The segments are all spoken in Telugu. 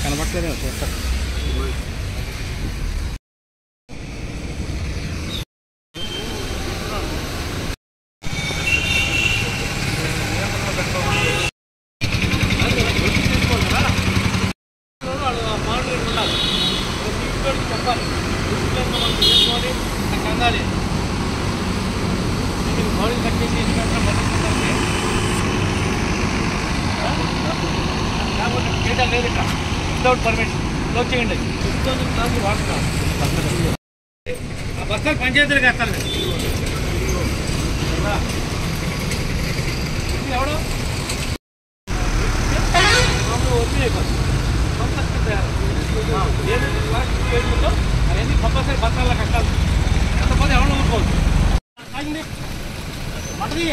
కనబట్టలేదు చూస్తా చెప్పాలి కంగాలి బాడీ కట్ చేసి లేకపోతే డేటా లేదు ఇక్కడ వితౌట్ పర్మిషన్ క్లోజ్ చేయండి క్లాస్ వాడుతున్నాం బస్తాలు పంచాయతీలకు వేస్తాను ఎవడో వచ్చి అవన్నీ కంపల్సరీ బస్తాల్లో కట్టాలి ఎంతమంది ఎవరు ఊరుకోవచ్చు మటది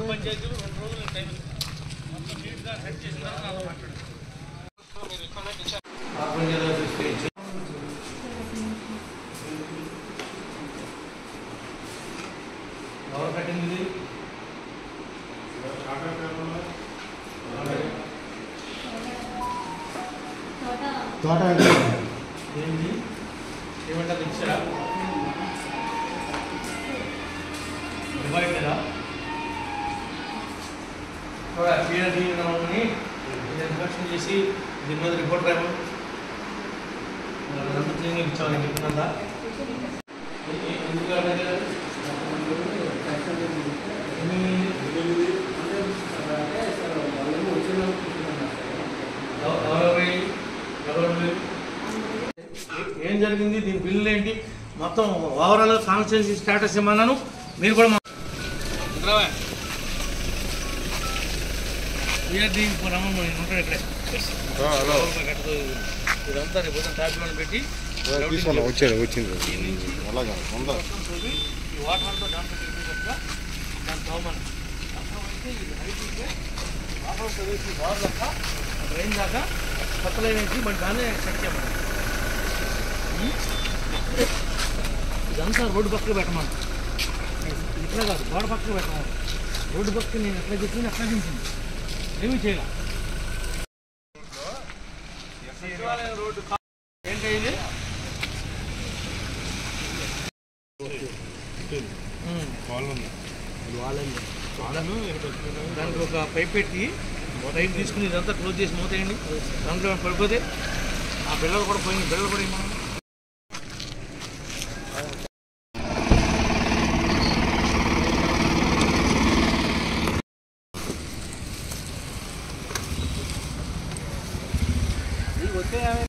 పంచాయతీలు 2 రోజులు టైం మొత్తం నీట్గా సెట్ చేసిన తర్వాత మాట్లాడు మీరు ఎవరు కట్టింది తోట ఏంటి ఏమంటారు ఇచ్చారా డివైడరా క్లియర్ దీన్ని ఇన్స్పెక్షన్ చేసి దీని మీద రిపోర్ట్ రాయమని క్లీనింగ్ ఇచ్చామని చెప్తున్నా ఏం జరిగింది దీని బిల్లు ఏంటి మొత్తం ఓవరాల్ కాన్స్టిట్యున్సీ స్టేటస్ ఇమ్మన్నాను మీరు కూడా ఉంటాడు ఇక్కడే ఇదంతా రేపు ట్రాఫిక్లో పెట్టి వచ్చింది ఈ వాటర్ అంతా దాంట్లో దాని తోమని వాటర్ వేసి వాటర్ దాకా డ్రైన్ దాకా కొత్త లైన్ వేసి మరి దాన్ని సెట్ చేయమని ఇదంతా రోడ్డు పక్కన పెట్టమని ఇట్లా కాదు గోడ పక్కన పెట్టమని రోడ్డు పక్కన నేను ఎట్లా చెప్పింది అట్లా చెప్పింది ఏమీ చేయాల రోడ్డు ఏంటి ఇది దాంట్లో ఒక పైప్ పెట్టి పైప్ తీసుకుని ఇదంతా క్లోజ్ చేసి మూతేయండి దాంట్లో పడిపోతే ఆ పిల్లలు కూడా పోయింది పిల్లలు కూడా మనం వచ్చే